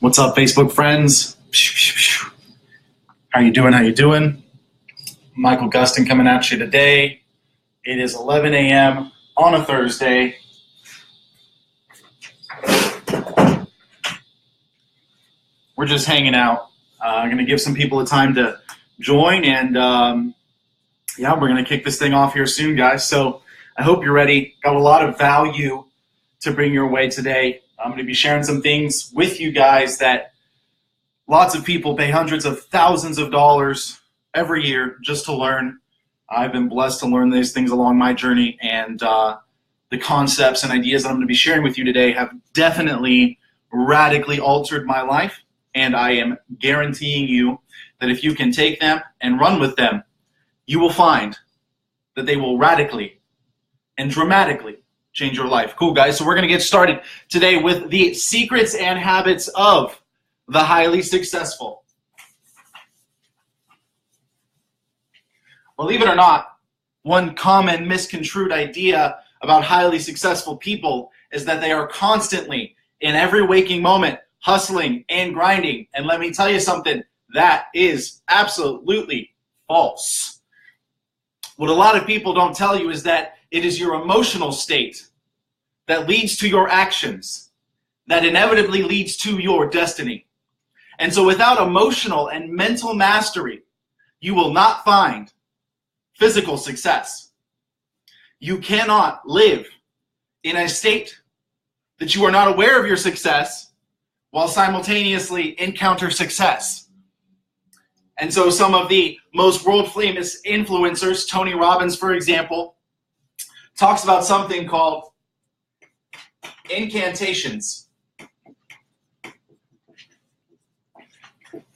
What's up, Facebook friends? How you doing? How you doing? Michael Gustin coming at you today. It is 11 a.m. on a Thursday. We're just hanging out. I'm going to give some people a time to join, and yeah, we're going to kick this thing off here soon, guys. So I hope you're ready. Got a lot of value to bring your way today. I'm going to be sharing some things with you guys that lots of people pay hundreds of thousands of dollars every year just to learn. I've been blessed to learn these things along my journey, and the concepts and ideas that I'm going to be sharing with you today have definitely radically altered my life, and I am guaranteeing you that if you can take them and run with them, you will find that they will radically and dramatically change your life. Cool, guys. So we're going to get started today with the secrets and habits of the highly successful. Believe it or not, one common misconstrued idea about highly successful people is that they are constantly, in every waking moment, hustling and grinding. And let me tell you something, that is absolutely false. What a lot of people don't tell you is that it is your emotional state that leads to your actions, that inevitably leads to your destiny. And so without emotional and mental mastery, you will not find physical success. You cannot live in a state that you are not aware of your success while simultaneously encounter success. And so some of the most world famous influencers, Tony Robbins, for example, talks about something called incantations.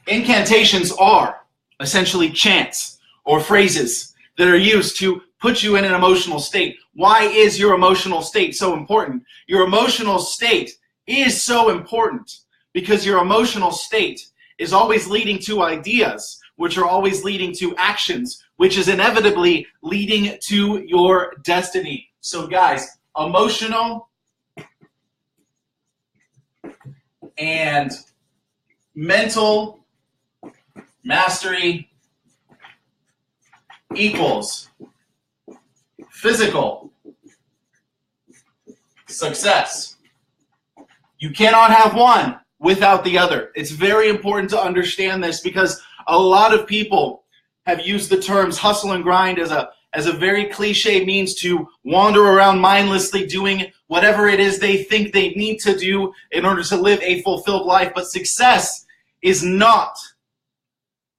Incantations are essentially chants or phrases that are used to put you in an emotional state. Why is your emotional state so important? Your emotional state is so important because your emotional state is always leading to ideas, which are always leading to actions, which is inevitably leading to your destiny. So guys, emotional and mental mastery equals physical success. You cannot have one without the other. It's very important to understand this because a lot of people have used the terms hustle and grind as a very cliche means to wander around mindlessly doing whatever it is they think they need to do in order to live a fulfilled life. But success is not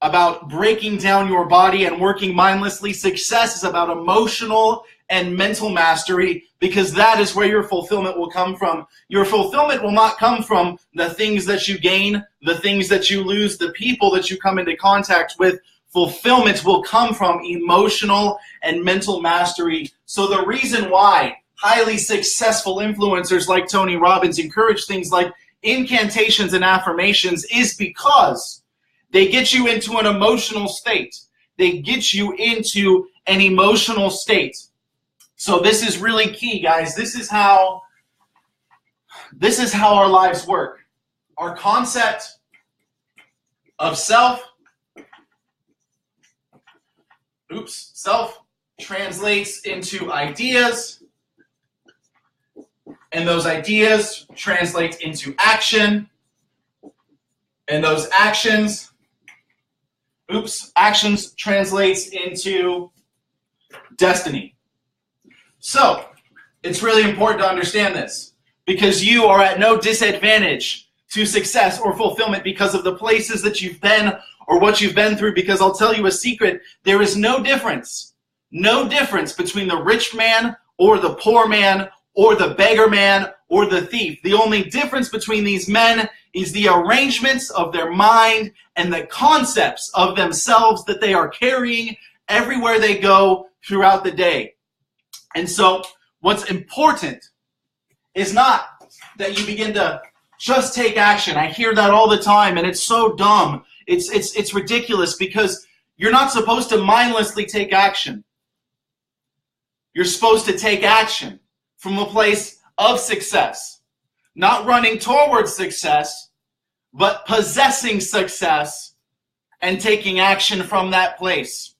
about breaking down your body and working mindlessly. Success is about emotional and mental mastery, because that is where your fulfillment will come from. Your fulfillment will not come from the things that you gain, the things that you lose, the people that you come into contact with. Fulfillment will come from emotional and mental mastery. So the reason why highly successful influencers like Tony Robbins encourage things like incantations and affirmations is because they get you into an emotional state. They get you into an emotional state. So this is really key, guys. This is how our lives work. Our concept of self translates into ideas, and those ideas translate into action, and those actions translates into destiny. So it's really important to understand this, because you are at no disadvantage to success or fulfillment because of the places that you've been or what you've been through, because I'll tell you a secret, there is no difference between the rich man or the poor man or the beggar man or the thief. The only difference between these men is the arrangements of their mind and the concepts of themselves that they are carrying everywhere they go throughout the day. And so what's important is not that you begin to just take action. I hear that all the time, and it's so dumb. It's ridiculous, because you're not supposed to mindlessly take action. You're supposed to take action from a place of success, not running towards success, but possessing success and taking action from that place.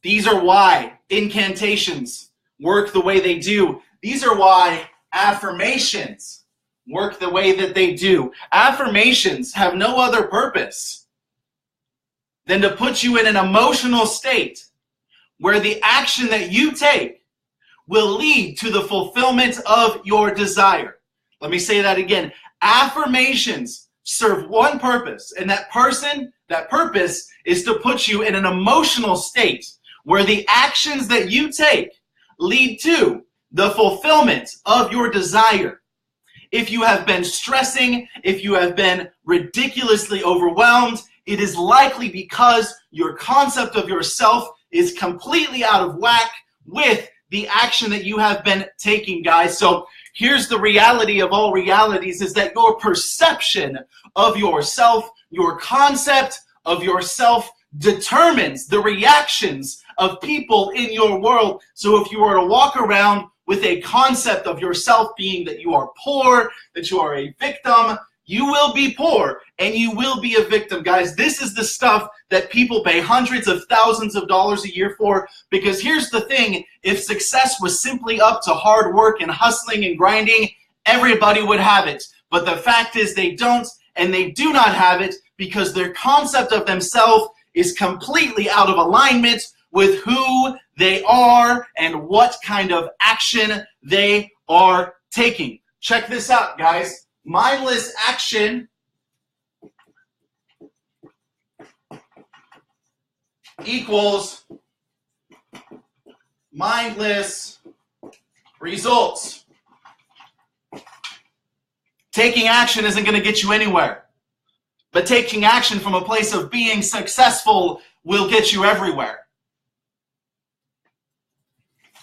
These are why incantations work the way they do. These are why affirmations work the way that they do. Affirmations have no other purpose than to put you in an emotional state where the action that you take will lead to the fulfillment of your desire. Let me say that again. Affirmations serve one purpose, and that purpose is to put you in an emotional state where the actions that you take lead to the fulfillment of your desire. If you have been stressing, if you have been ridiculously overwhelmed, it is likely because your concept of yourself is completely out of whack with the action that you have been taking, guys. So here's the reality of all realities, is that your perception of yourself, your concept of yourself, determines the reactions of people in your world. So if you were to walk around with a concept of yourself being that you are poor, that you are a victim, you will be poor and you will be a victim, guys. This is the stuff that people pay hundreds of thousands of dollars a year for, because here's the thing, if success was simply up to hard work and hustling and grinding, everybody would have it. But the fact is they don't, and they do not have it because their concept of themselves is completely out of alignment with who they are and what kind of action they are taking. Check this out, guys. Mindless action equals mindless results. Taking action isn't going to get you anywhere, but taking action from a place of being successful will get you everywhere.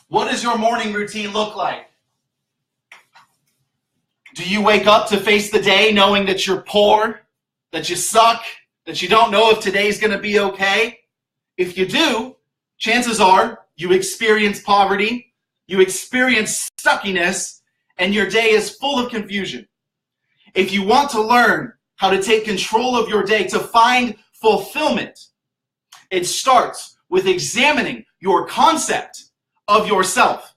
What does your morning routine look like? Do you wake up to face the day knowing that you're poor, that you suck, that you don't know if today's going to be okay? If you do, chances are you experience poverty, you experience stuckiness, and your day is full of confusion. If you want to learn how to take control of your day, to find fulfillment, it starts with examining your concept of yourself.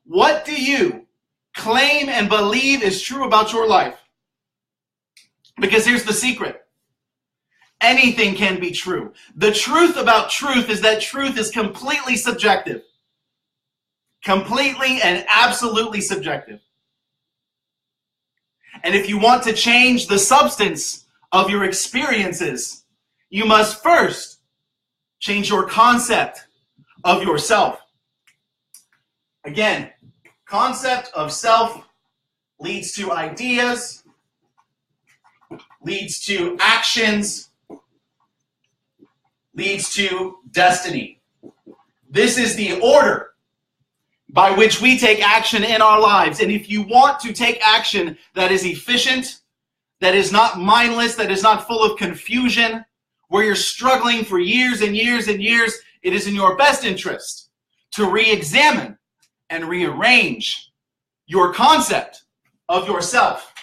What do you claim and believe is true about your life? Because here's the secret. Anything can be true. The truth about truth is that truth is completely subjective. Completely and absolutely subjective. And if you want to change the substance of your experiences, you must first change your concept of yourself. Again, concept of self leads to ideas, leads to actions, leads to destiny. This is the order by which we take action in our lives. And if you want to take action that is efficient, that is not mindless, that is not full of confusion, where you're struggling for years and years and years, it is in your best interest to re-examine and rearrange your concept of yourself.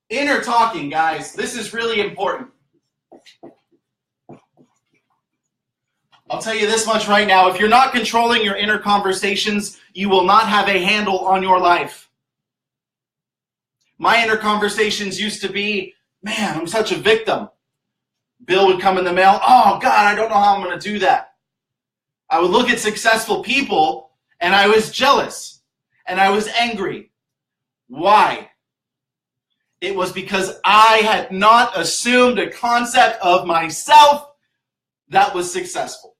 Inner talking, guys, this is really important. I'll tell you this much right now. If you're not controlling your inner conversations, you will not have a handle on your life. My inner conversations used to be, man, I'm such a victim. Bill would come in the mail. Oh, God, I don't know how I'm going to do that. I would look at successful people, and I was jealous, and I was angry. Why? It was because I had not assumed a concept of myself that was successful.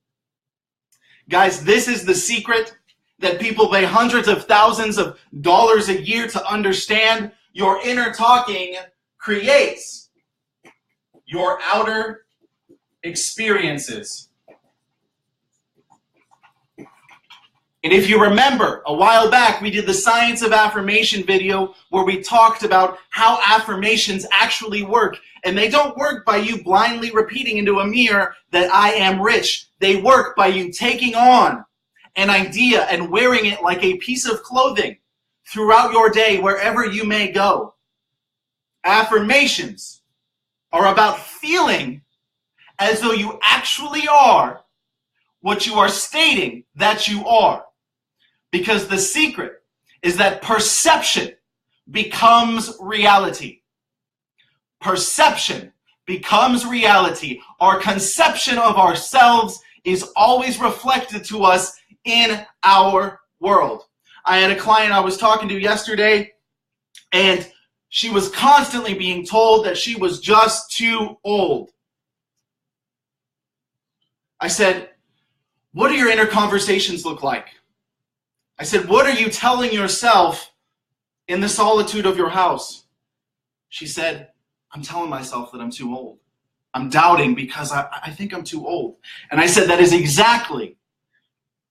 Guys, this is the secret that people pay hundreds of thousands of dollars a year to understand. Your inner talking creates your outer experiences. And if you remember, a while back, we did the Science of Affirmation video where we talked about how affirmations actually work. And they don't work by you blindly repeating into a mirror that I am rich. They work by you taking on an idea and wearing it like a piece of clothing throughout your day, wherever you may go. Affirmations are about feeling as though you actually are what you are stating that you are. Because the secret is that perception becomes reality. Perception becomes reality. Our conception of ourselves is always reflected to us in our world. I had a client I was talking to yesterday, and she was constantly being told that she was just too old. I said, what do your inner conversations look like? I said, what are you telling yourself in the solitude of your house? She said, I'm telling myself that I'm too old. I'm doubting because I think I'm too old. And I said, that is exactly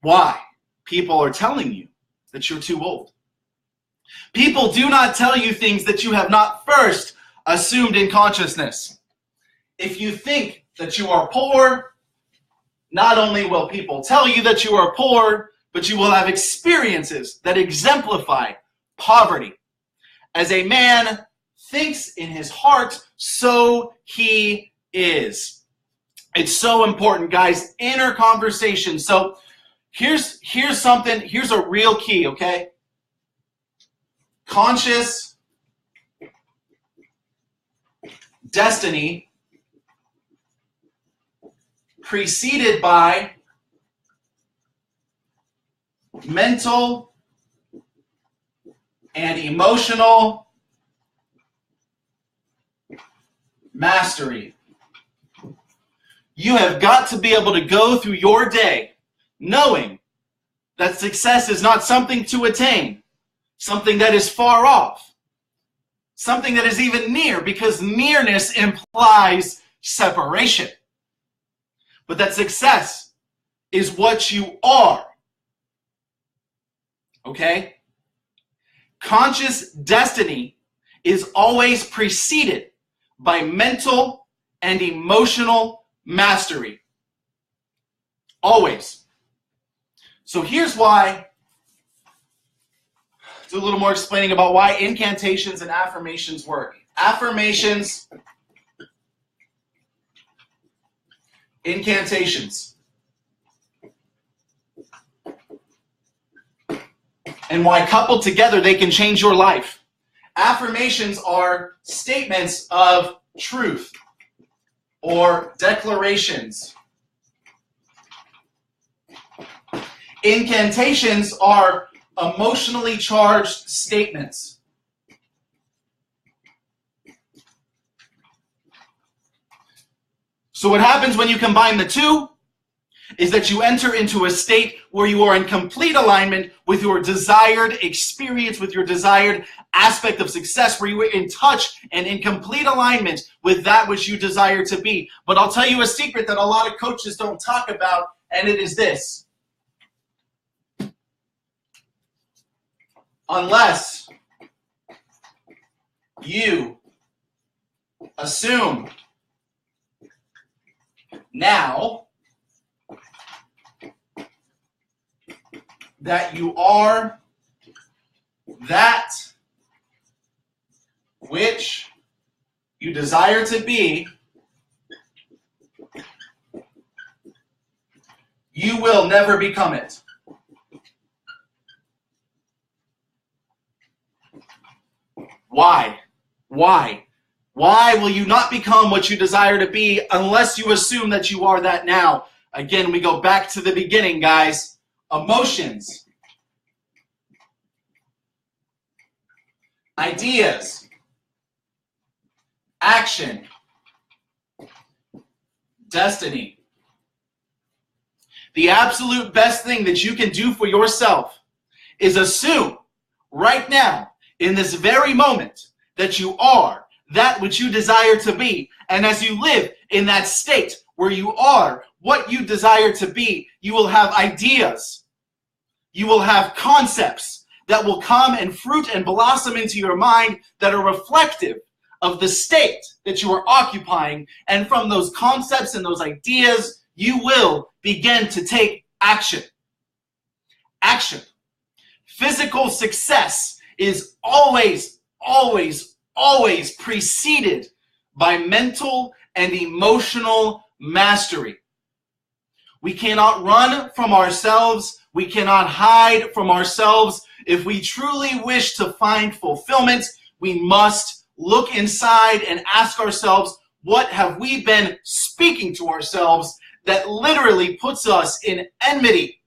why people are telling you that you're too old. People do not tell you things that you have not first assumed in consciousness. If you think that you are poor, not only will people tell you that you are poor, but you will have experiences that exemplify poverty. As a man thinks in his heart, so he is. It's so important, guys. Inner conversation. So here's something, here's a real key, okay? Conscious destiny preceded by mental and emotional mastery. You have got to be able to go through your day knowing that success is not something to attain, something that is far off, something that is even near, because nearness implies separation. But that success is what you are. Okay? Conscious destiny is always preceded by mental and emotional mastery. Always. So here's why, do a little more explaining about why incantations and affirmations work. Affirmations, incantations, and why coupled together they can change your life. Affirmations are statements of truth or declarations. Incantations are emotionally charged statements. So what happens when you combine the two is that you enter into a state where you are in complete alignment with your desired experience, with your desired aspect of success, where you are in touch and in complete alignment with that which you desire to be. But I'll tell you a secret that a lot of coaches don't talk about, and it is this. Unless you assume now that you are that which you desire to be, you will never become it. Why? Why? Why will you not become what you desire to be unless you assume that you are that now? Again, we go back to the beginning, guys. Emotions, ideas, action, destiny. The absolute best thing that you can do for yourself is assume right now, in this very moment, that you are that which you desire to be. And as you live in that state where you are what you desire to be, you will have ideas. You will have concepts that will come and fruit and blossom into your mind that are reflective of the state that you are occupying. And from those concepts and those ideas, you will begin to take action. Action. Physical success is always, always, always preceded by mental and emotional mastery. We cannot run from ourselves. We cannot hide from ourselves. If we truly wish to find fulfillment, we must look inside and ask ourselves, what have we been speaking to ourselves that literally puts us in enmity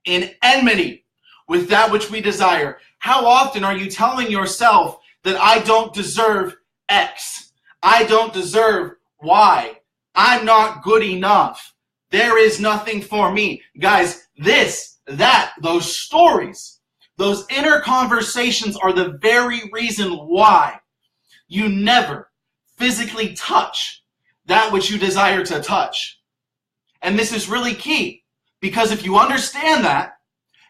with that which we desire? How often are you telling yourself that I don't deserve X? I don't deserve Y. I'm not good enough. There is nothing for me. Guys, those stories, those inner conversations are the very reason why you never physically touch that which you desire to touch. And this is really key, because if you understand that,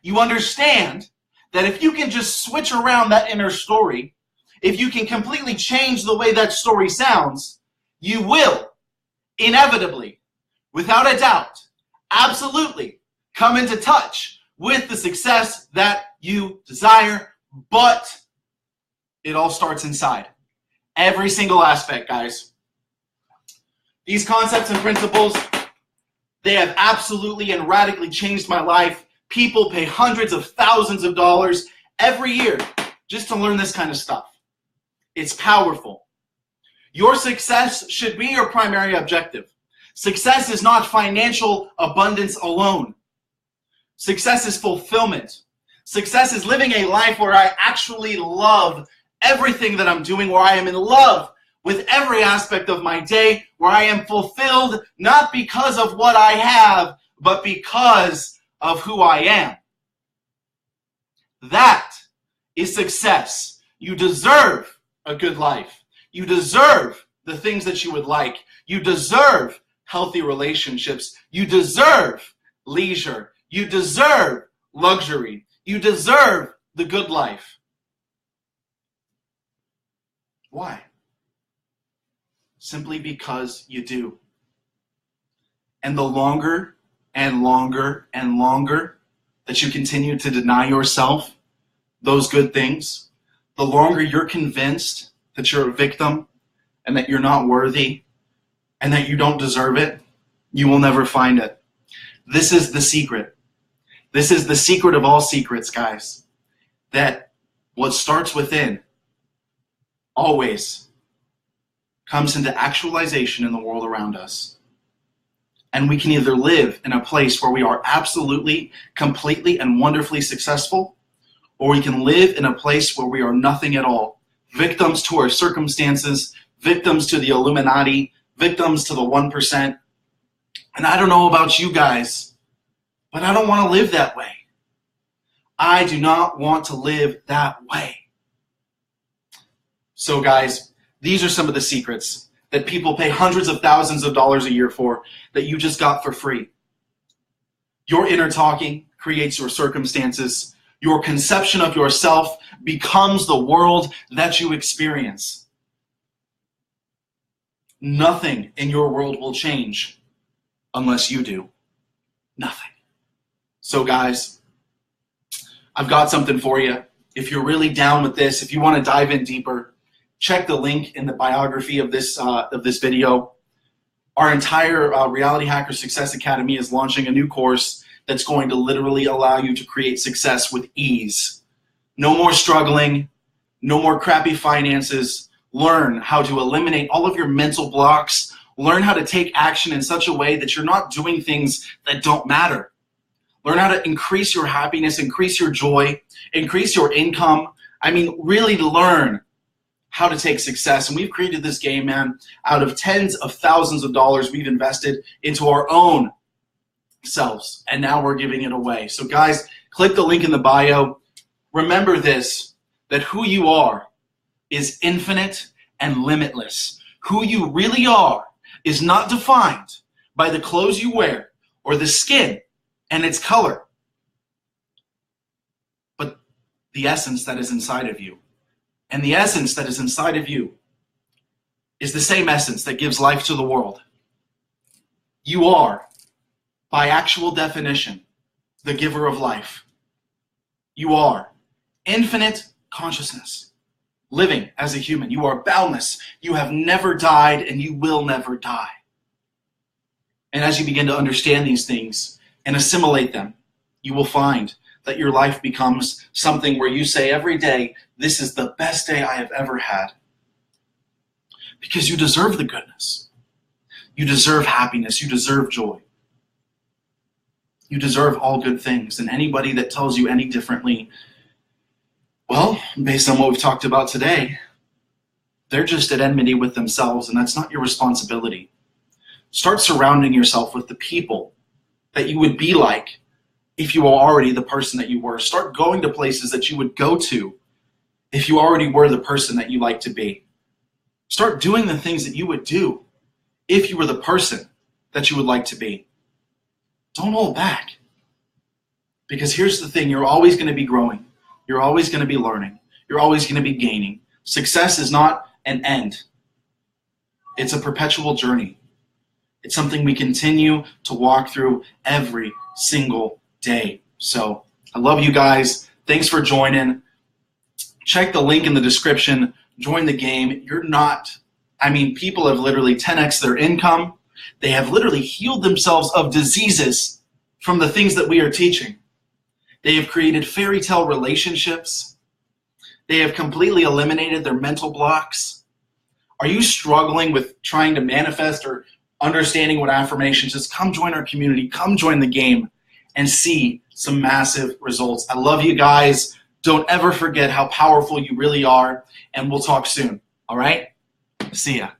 you understand that if you can just switch around that inner story, if you can completely change the way that story sounds, you will inevitably, without a doubt, absolutely come into touch with the success that you desire. But it all starts inside. Every single aspect, guys. These concepts and principles, they have absolutely and radically changed my life. People pay hundreds of thousands of dollars every year just to learn this kind of stuff. It's powerful. Your success should be your primary objective. Success is not financial abundance alone. Success is fulfillment. Success is living a life where I actually love everything that I'm doing, where I am in love with every aspect of my day, where I am fulfilled not because of what I have, but because of who I am. That is success. You deserve a good life. You deserve the things that you would like. You deserve healthy relationships. You deserve leisure. You deserve luxury. You deserve the good life. Why? Simply because you do. And the longer and longer and longer that you continue to deny yourself those good things, the longer you're convinced that you're a victim and that you're not worthy and that you don't deserve it, you will never find it. This is the secret. This is the secret of all secrets, guys. That what starts within always comes into actualization in the world around us. And we can either live in a place where we are absolutely, completely, and wonderfully successful, or we can live in a place where we are nothing at all. Victims to our circumstances, victims to the Illuminati, victims to the 1%. And I don't know about you guys, but I don't want to live that way. I do not want to live that way. So guys, these are some of the secrets that people pay hundreds of thousands of dollars a year for, that you just got for free. Your inner talking creates your circumstances. Your conception of yourself becomes the world that you experience. Nothing in your world will change unless you do. Nothing. So guys, I've got something for you. If you're really down with this, if you want to dive in deeper, check the link in the biography of this video. Our entire Reality Hacker Success Academy is launching a new course that's going to literally allow you to create success with ease. No more struggling, no more crappy finances. Learn how to eliminate all of your mental blocks. Learn how to take action in such a way that you're not doing things that don't matter. Learn how to increase your happiness, increase your joy, increase your income. I mean, really learn how to take success. And we've created this game, man, out of tens of thousands of dollars we've invested into our own selves. And now we're giving it away. So guys, click the link in the bio. Remember this, that who you are is infinite and limitless. Who you really are is not defined by the clothes you wear or the skin and its color, but the essence that is inside of you. And the essence that is inside of you is the same essence that gives life to the world. You are, by actual definition, the giver of life. You are infinite consciousness, living as a human. You are boundless. You have never died, and you will never die. And as you begin to understand these things and assimilate them, you will find that your life becomes something where you say every day, this is the best day I have ever had. Because you deserve the goodness. You deserve happiness. You deserve joy. You deserve all good things. And anybody that tells you any differently, well, based on what we've talked about today, they're just at enmity with themselves, and that's not your responsibility. Start surrounding yourself with the people that you would be like if you were already the person that you were. Start going to places that you would go to if you already were the person that you like to be. Start doing the things that you would do if you were the person that you would like to be. Don't hold back. Because here's the thing, you're always going to be growing. You're always going to be learning. You're always going to be gaining. Success is not an end. It's a perpetual journey. It's something we continue to walk through every single day. So I love you guys. Thanks for joining. Check the link in the description. Join the game. People have literally 10x their income. They have literally healed themselves of diseases from the things that we are teaching. They have created fairy tale relationships. They have completely eliminated their mental blocks. Are you struggling with trying to manifest or understanding what affirmations is? Come join our community. Come join the game and see some massive results. I love you guys. Don't ever forget how powerful you really are, and we'll talk soon. All right? See ya.